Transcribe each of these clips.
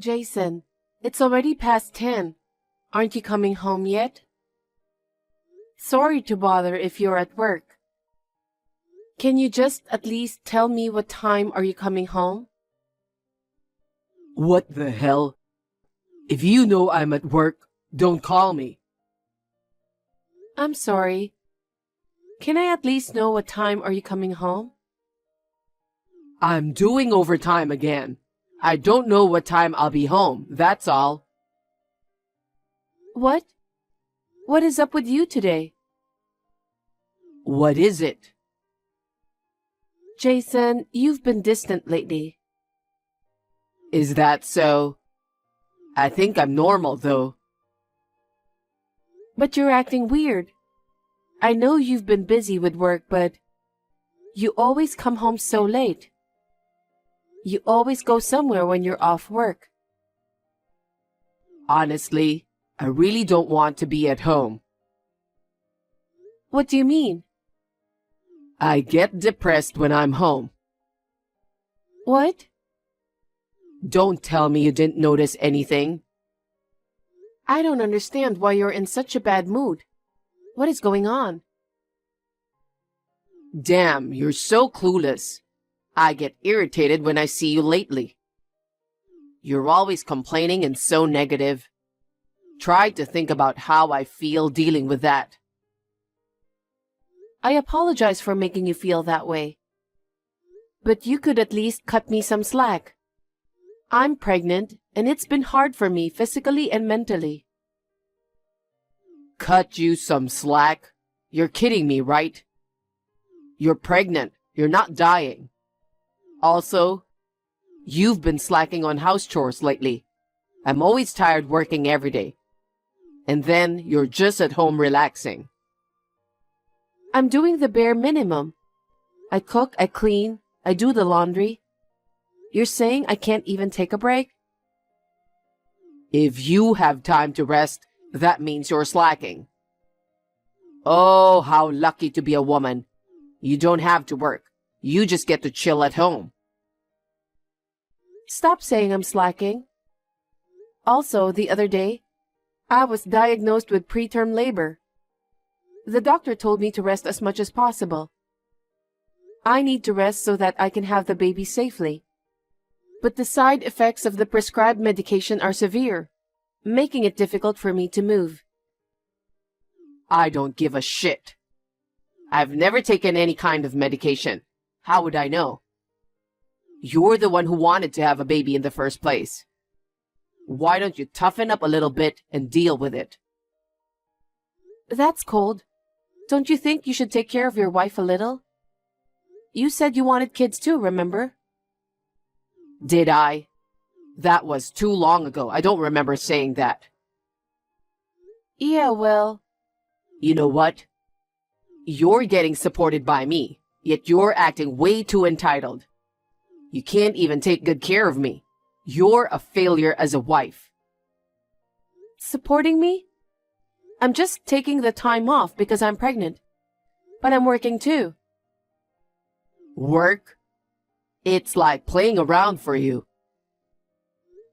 Jason, it's already past 10. Aren't you coming home yet? Sorry to bother if you're at work. Can you just at least tell me what time are you coming home? What the hell? If you know I'm at work, don't call me. I'm sorry. Can I at least know what time are you coming home? I'm doing overtime again. I don't know what time I'll be home, that's all. What? What is up with you today? What is it? Jason, you've been distant lately. Is that so? I think I'm normal, though. But you're acting weird. I know you've been busy with work, but you always come home so late. You always go somewhere when you're off work. Honestly, I really don't want to be at home. What do you mean? I get depressed when I'm home. What? Don't tell me you didn't notice anything. I don't understand why you're in such a bad mood. What is going on? Damn, you're so clueless. I get irritated when I see you lately. You're always complaining and so negative. Try to think about how I feel dealing with that. I apologize for making you feel that way. But you could at least cut me some slack. I'm pregnant, and it's been hard for me physically and mentally. Cut you some slack? You're kidding me, right? You're pregnant. You're not dying. Also, you've been slacking on house chores lately. I'm always tired working every day. And then you're just at home relaxing. I'm doing the bare minimum. I cook, I clean, I do the laundry. You're saying I can't even take a break? If you have time to rest, that means you're slacking. Oh, how lucky to be a woman. You don't have to work. You just get to chill at home. Stop saying I'm slacking. Also, the other day, I was diagnosed with preterm labor. The doctor told me to rest as much as possible. I need to rest so that I can have the baby safely. But the side effects of the prescribed medication are severe, making it difficult for me to move. I don't give a shit. I've never taken any kind of medication. How would I know? You're the one who wanted to have a baby in the first place. Why don't you toughen up a little bit and deal with it? That's cold. Don't you think you should take care of your wife a little? You said you wanted kids too, remember? Did I? That was too long ago. I don't remember saying that. Yeah, well... You know what? You're getting supported by me, yet you're acting way too entitled. You can't even take good care of me. You're a failure as a wife. Supporting me? I'm just taking the time off because I'm pregnant. But I'm working too. Work? It's like playing around for you.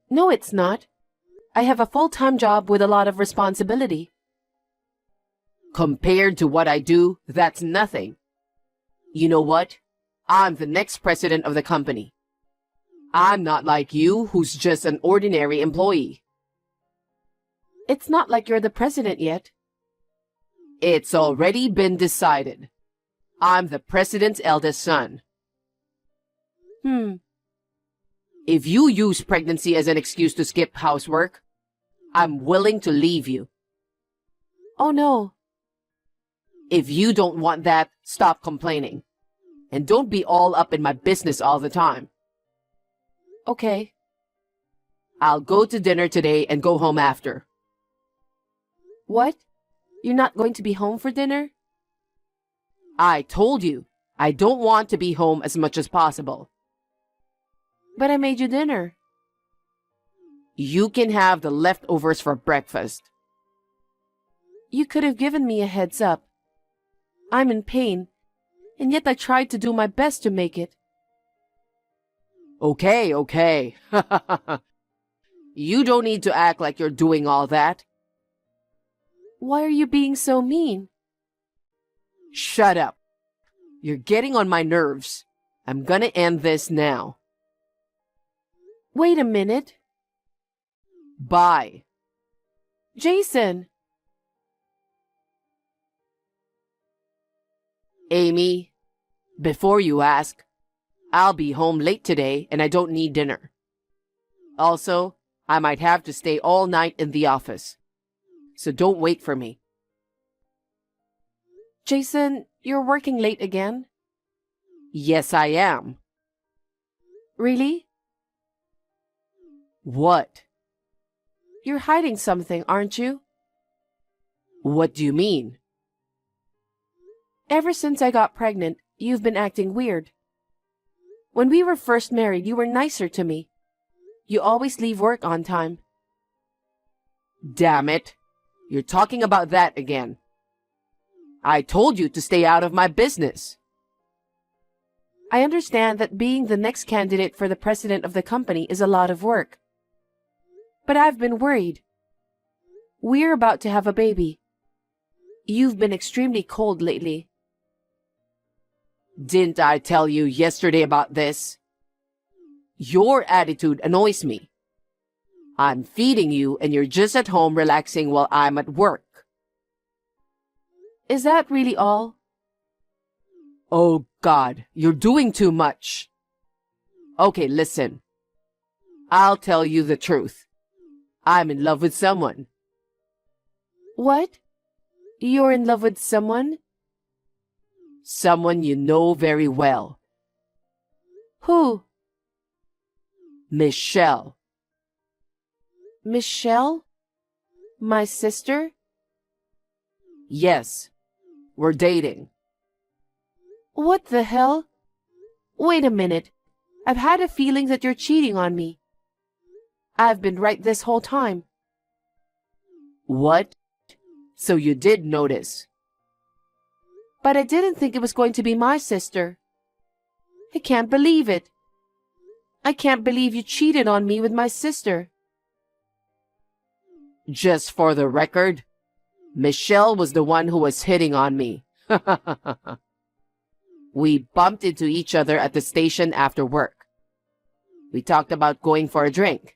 No, it's not. I have a full-time job with a lot of responsibility. Compared to what I do, that's nothing. You know what? I'm the next president of the company. I'm not like you, who's just an ordinary employee. It's not like you're the president yet. It's already been decided. I'm the president's eldest son. If you use pregnancy as an excuse to skip housework, I'm willing to leave you. Oh no. If you don't want that, stop complaining. And don't be all up in my business all the time. Okay. I'll go to dinner today and go home after. What? You're not going to be home for dinner? I told you, I don't want to be home as much as possible. But I made you dinner. You can have the leftovers for breakfast. You could have given me a heads up. I'm in pain, and yet I tried to do my best to make it. Okay. You don't need to act like you're doing all that. Why are you being so mean? Shut up. You're getting on my nerves. I'm gonna end this now. Wait a minute. Bye. Jason! Amy, before you ask, I'll be home late today and I don't need dinner. Also, I might have to stay all night in the office. So don't wait for me. Jason, you're working late again? Yes, I am. Really? What? You're hiding something, aren't you? What do you mean? Ever since I got pregnant, you've been acting weird. When we were first married, you were nicer to me. You always leave work on time. Damn it. You're talking about that again. I told you to stay out of my business. I understand that being the next candidate for the president of the company is a lot of work. But I've been worried. We're about to have a baby. You've been extremely cold lately. Didn't I tell you yesterday about this? Your attitude annoys me. I'm feeding you and you're just at home relaxing while I'm at work. Is that really all? Oh God, you're doing too much. Okay, listen. I'll tell you the truth. I'm in love with someone. What? You're in love with someone? Someone you know very well. Who? Michelle. Michelle? My sister? Yes, we're dating. What the hell? Wait a minute. I've had a feeling that you're cheating on me. I've been right this whole time. What? So you did notice. But I didn't think it was going to be my sister. I can't believe it. I can't believe you cheated on me with my sister. Just for the record, Michelle was the one who was hitting on me. We bumped into each other at the station after work. We talked about going for a drink.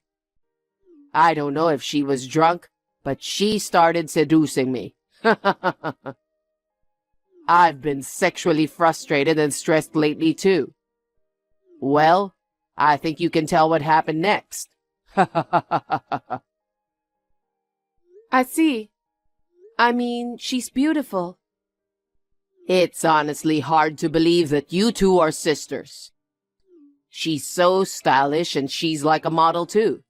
I don't know if she was drunk, but she started seducing me. I've been sexually frustrated and stressed lately too. Well, I think you can tell what happened next. I see. I mean, she's beautiful. It's honestly hard to believe that you two are sisters. She's so stylish and she's like a model too.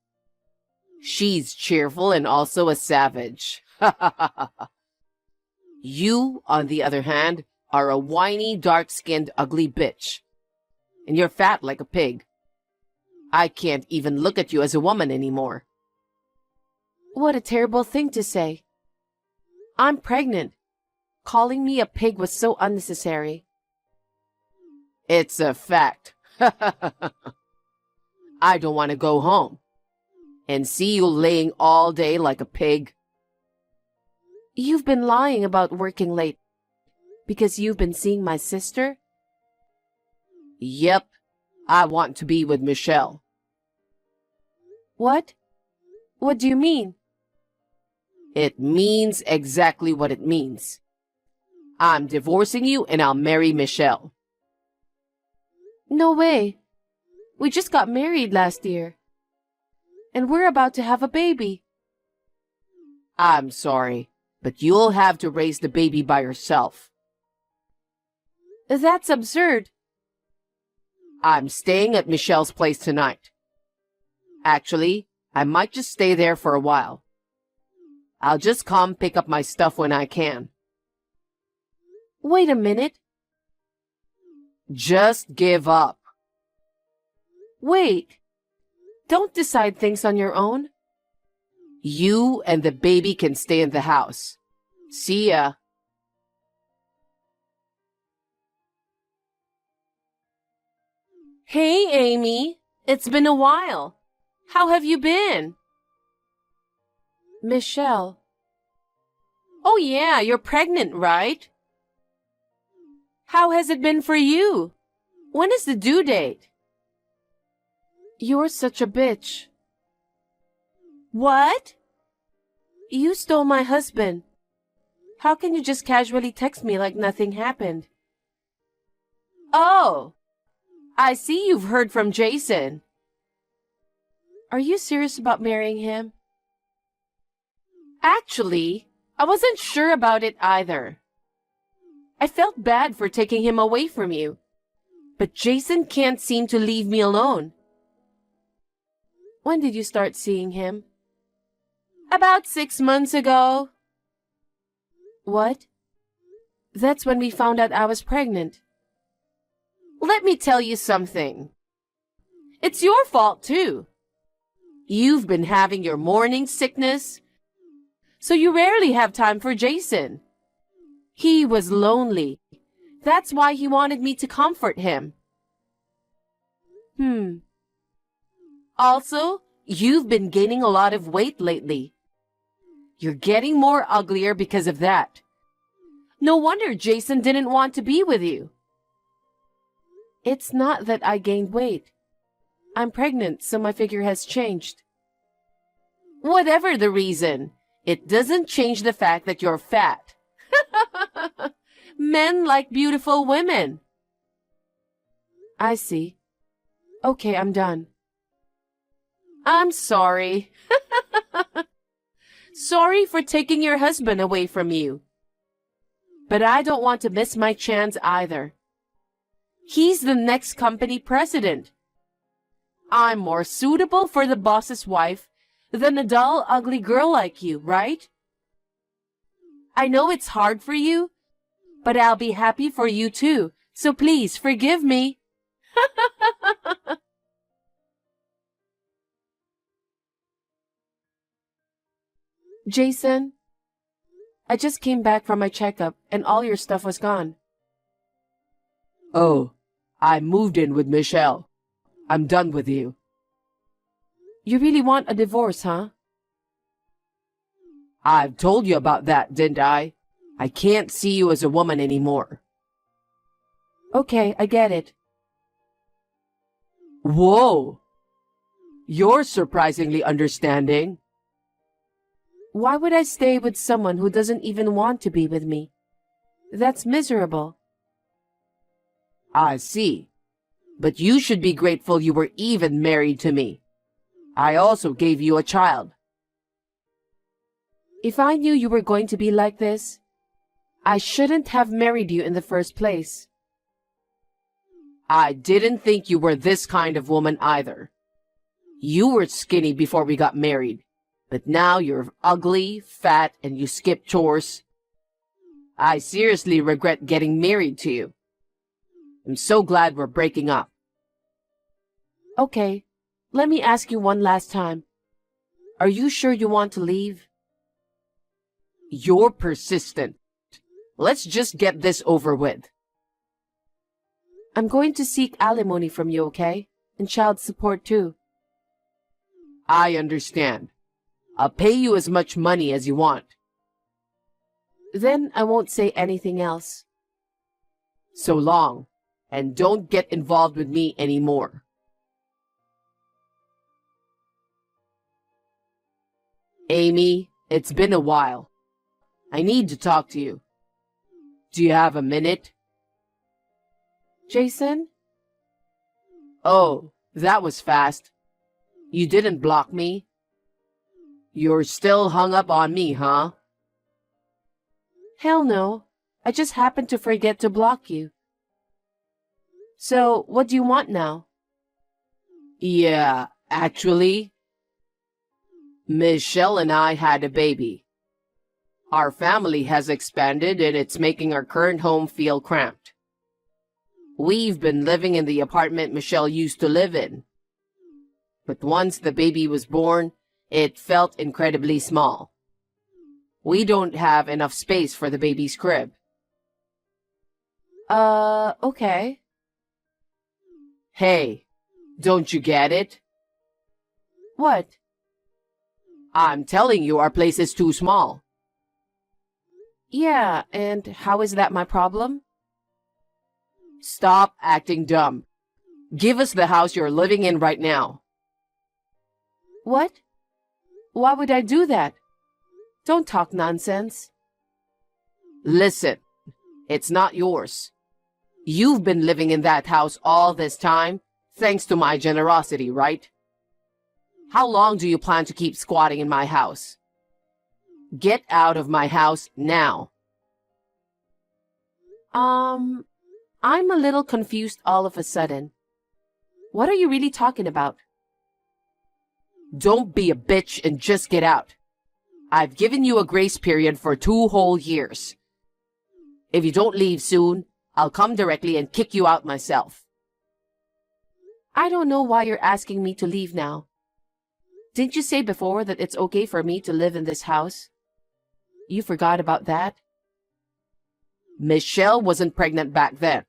She's cheerful and also a savage. You, on the other hand, are a whiny, dark-skinned, ugly bitch. And you're fat like a pig. I can't even look at you as a woman anymore. What a terrible thing to say. I'm pregnant. Calling me a pig was so unnecessary. It's a fact. I don't want to go home and see you laying all day like a pig. You've been lying about working late because you've been seeing my sister? Yep, I want to be with Michelle. What? What do you mean? It means exactly what it means. I'm divorcing you and I'll marry Michelle. No way. We just got married last year. And we're about to have a baby. I'm sorry, but you'll have to raise the baby by yourself. That's absurd. I'm staying at Michelle's place tonight. Actually, I might just stay there for a while. I'll just come pick up my stuff when I can. Wait a minute. Just give up. Wait. Don't decide things on your own. You and the baby can stay in the house. See ya. Hey, Amy. It's been a while. How have you been? Michelle, Oh yeah, you're pregnant, right? How has it been for you? When is the due date? you're such a bitch. What? You stole my husband. How can you just casually text me like nothing happened? Oh, I see you've heard from Jason. Are you serious about marrying him? Actually, I wasn't sure about it either. I felt bad for taking him away from you, but Jason can't seem to leave me alone. When did you start seeing him? About 6 months ago. What? That's when we found out I was pregnant. Let me tell you something. It's your fault too. You've been having your morning sickness, so you rarely have time for Jason. He was lonely. That's why he wanted me to comfort him. Also, you've been gaining a lot of weight lately. You're getting more uglier because of that. No wonder Jason didn't want to be with you. It's not that I gained weight. I'm pregnant, so my figure has changed. Whatever the reason, it doesn't change the fact that you're fat. Men like beautiful women. I see. Okay, I'm done. I'm sorry. Sorry for taking your husband away from you. But I don't want to miss my chance either. He's the next company president. I'm more suitable for the boss's wife than a dull, ugly girl like you, right? I know it's hard for you, but I'll be happy for you too, so please forgive me. Jason, I just came back from my checkup and all your stuff was gone. Oh, I moved in with Michelle. I'm done with you. You really want a divorce, huh? I've told you about that, didn't I? I can't see you as a woman anymore. Okay, I get it. Whoa! You're surprisingly understanding. Why would I stay with someone who doesn't even want to be with me? That's miserable. I see. But you should be grateful you were even married to me. I also gave you a child. If I knew you were going to be like this, I shouldn't have married you in the first place. I didn't think you were this kind of woman either. You were skinny before we got married, but now you're ugly, fat, and you skip chores. I seriously regret getting married to you. I'm so glad we're breaking up. Okay, let me ask you one last time. Are you sure you want to leave? You're persistent. Let's just get this over with. I'm going to seek alimony from you, okay? And child support too. I understand. I'll pay you as much money as you want. Then I won't say anything else. So long, and don't get involved with me anymore. Amy, it's been a while. I need to talk to you. Do you have a minute? Jason? Oh, that was fast. You didn't block me? You're still hung up on me, huh? Hell no. I just happened to forget to block you. So, what do you want now? Yeah, actually, Michelle and I had a baby. Our family has expanded and it's making our current home feel cramped. We've been living in the apartment Michelle used to live in. But once the baby was born, it felt incredibly small. We don't have enough space for the baby's crib. Okay. Hey, don't you get it? What? I'm telling you, our place is too small. Yeah, and how is that my problem? Stop acting dumb. Give us the house you're living in right now. What? Why would I do that? Don't talk nonsense. Listen, it's not yours. You've been living in that house all this time, thanks to my generosity, right? How long do you plan to keep squatting in my house? Get out of my house now. I'm a little confused all of a sudden. What are you really talking about? Don't be a bitch and just get out. I've given you a grace period for 2 whole years. If you don't leave soon, I'll come directly and kick you out myself. I don't know why you're asking me to leave now. Didn't you say before that it's okay for me to live in this house? You forgot about that? Michelle wasn't pregnant back then.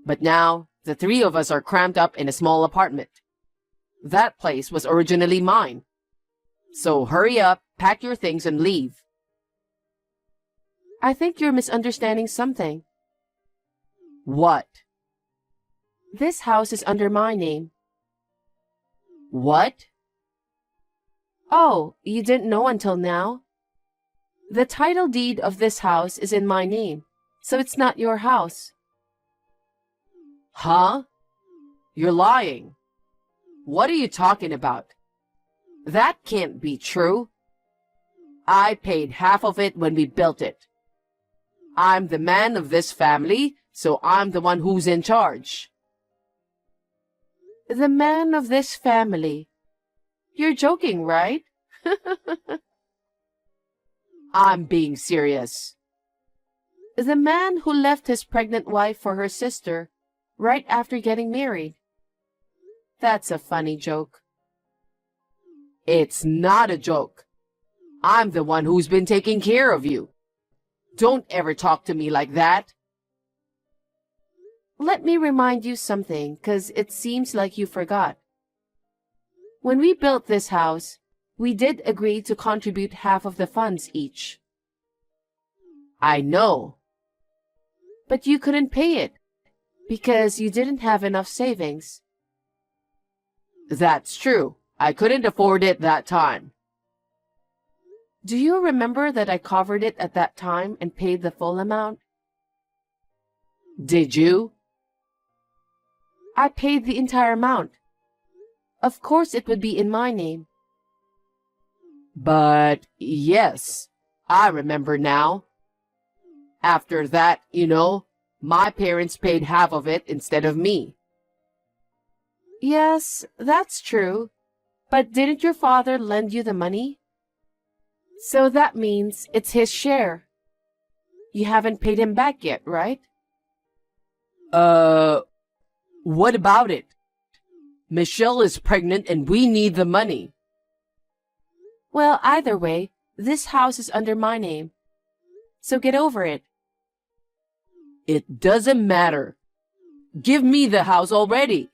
But now, the 3 of us are cramped up in a small apartment. That place was originally mine. So hurry up, pack your things and leave. I think you're misunderstanding something. What? This house is under my name. What? Oh, you didn't know until now? The title deed of this house is in my name, so it's not your house. Huh? You're lying. What are you talking about? That can't be true. I paid half of it when we built it. I'm the man of this family, so I'm the one who's in charge. The man of this family. You're joking, right? I'm being serious. The man who left his pregnant wife for her sister right after getting married. That's a funny joke. It's not a joke. I'm the one who's been taking care of you. Don't ever talk to me like that. Let me remind you something, 'cause it seems like you forgot. When we built this house, we did agree to contribute half of the funds each. I know. But you couldn't pay it, because you didn't have enough savings. That's true. I couldn't afford it that time. Do you remember that I covered it at that time and paid the full amount? Did you? I paid the entire amount. Of course it would be in my name. But yes, I remember now. After that, my parents paid half of it instead of me. Yes, that's true. But didn't your father lend you the money? So that means it's his share. You haven't paid him back yet, right? What about it? Michelle is pregnant and we need the money. Well, either way, this house is under my name. So get over it. It doesn't matter. Give me the house already.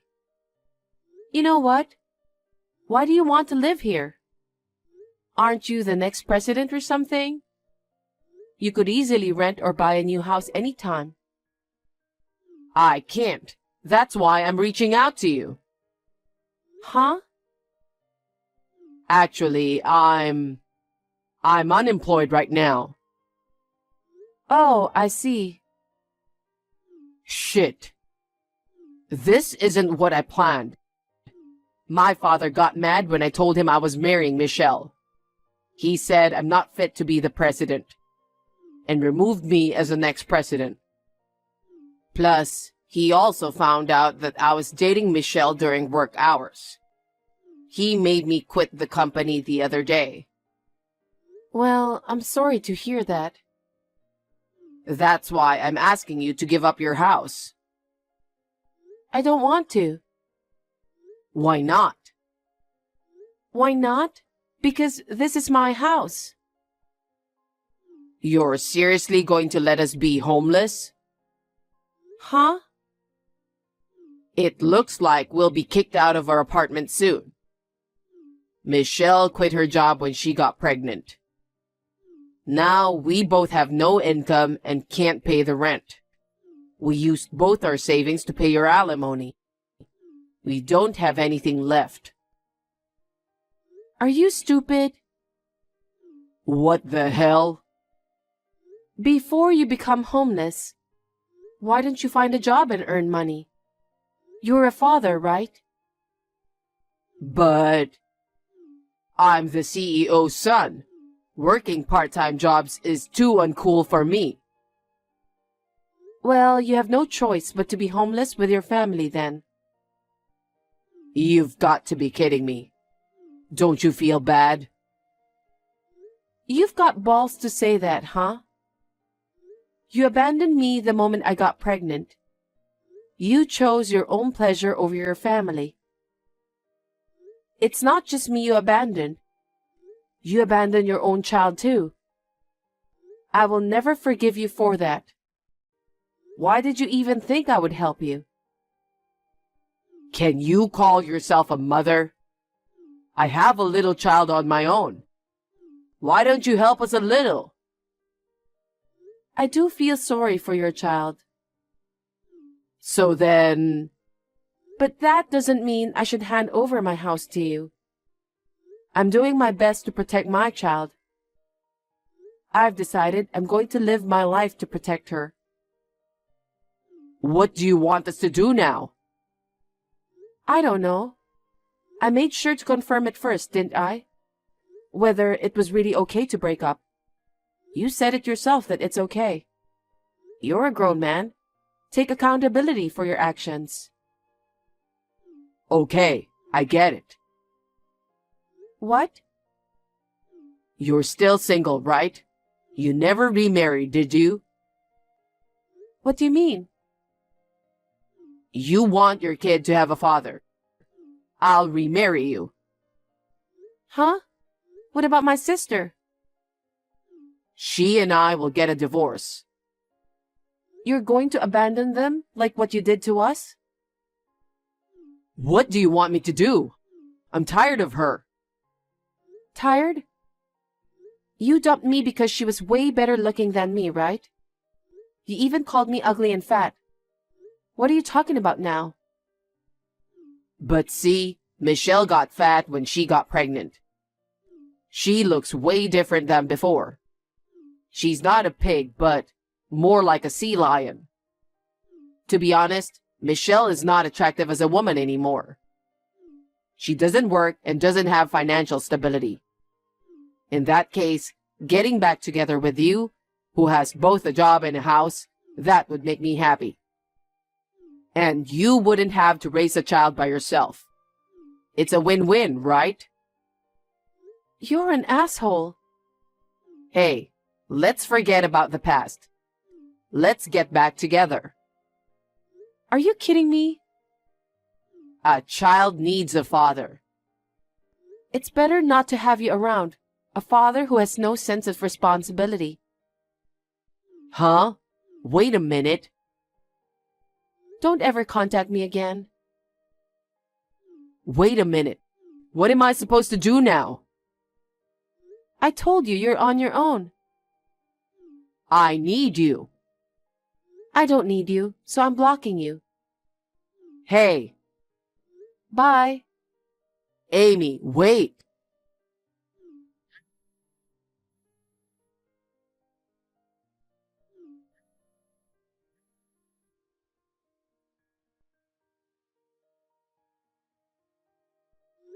You know what? Why do you want to live here? Aren't you the next president or something? You could easily rent or buy a new house anytime. I can't. That's why I'm reaching out to you. Huh? Actually, I'm unemployed right now. Oh, I see. Shit. This isn't what I planned. My father got mad when I told him I was marrying Michelle. He said I'm not fit to be the president and removed me as the next president. Plus, he also found out that I was dating Michelle during work hours. He made me quit the company the other day. Well, I'm sorry to hear that. That's why I'm asking you to give up your house. I don't want to. Why not? Why not? Because this is my house. You're seriously going to let us be homeless? Huh? It looks like we'll be kicked out of our apartment soon. Michelle quit her job when she got pregnant. Now we both have no income and can't pay the rent. We used both our savings to pay your alimony. We don't have anything left. Are you stupid? What the hell? Before you become homeless, why don't you find a job and earn money? You're a father, right? But I'm the CEO's son. Working part-time jobs is too uncool for me. Well, you have no choice but to be homeless with your family then. You've got to be kidding me. Don't you feel bad? You've got balls to say that, huh? You abandoned me the moment I got pregnant. You chose your own pleasure over your family. It's not just me you abandoned. You abandoned your own child too. I will never forgive you for that. Why did you even think I would help you? Can you call yourself a mother? I have a little child on my own. Why don't you help us a little? I do feel sorry for your child. So then... But that doesn't mean I should hand over my house to you. I'm doing my best to protect my child. I've decided I'm going to live my life to protect her. What do you want us to do now? I don't know. I made sure to confirm it first, didn't I? Whether it was really okay to break up. You said it yourself that it's okay. You're a grown man. Take accountability for your actions. Okay, I get it. What? You're still single, right? You never remarried, did you? What do you mean? You want your kid to have a father. I'll remarry you. Huh? What about my sister? She and I will get a divorce. You're going to abandon them like what you did to us? What do you want me to do? I'm tired of her. Tired? You dumped me because she was way better looking than me, right? You even called me ugly and fat. What are you talking about now? But see, Michelle got fat when she got pregnant. She looks way different than before. She's not a pig, but more like a sea lion. To be honest, Michelle is not attractive as a woman anymore. She doesn't work and doesn't have financial stability. In that case, getting back together with you, who has both a job and a house, that would make me happy. And you wouldn't have to raise a child by yourself. It's a win-win, right? You're an asshole. Hey, let's forget about the past. Let's get back together. Are you kidding me? A child needs a father. It's better not to have you around. A father who has no sense of responsibility. Huh? Wait a minute. Don't ever contact me again. Wait a minute. What am I supposed to do now? I told you you're on your own. I need you. I don't need you, so I'm blocking you. Hey. Bye. Amy, wait.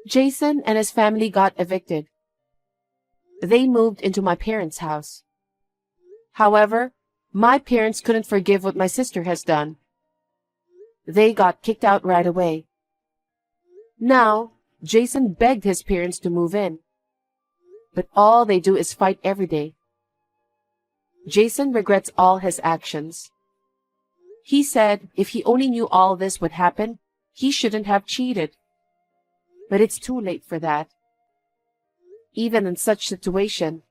Jason and his family got evicted. They moved into my parents' house. However, my parents couldn't forgive what my sister has done. They got kicked out right away. Now, Jason begged his parents to move in. But all they do is fight every day. Jason regrets all his actions. He said if he only knew all this would happen, he shouldn't have cheated. But it's too late for that. Even in such situation,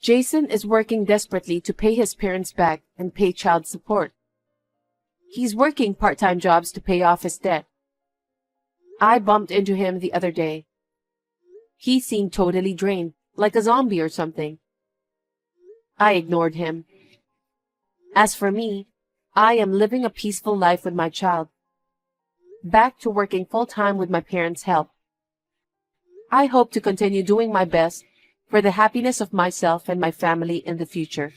Jason is working desperately to pay his parents back and pay child support. He's working part-time jobs to pay off his debt. I bumped into him the other day. He seemed totally drained, like a zombie or something. I ignored him. As for me, I am living a peaceful life with my child. Back to working full-time with my parents' help. I hope to continue doing my best for the happiness of myself and my family in the future.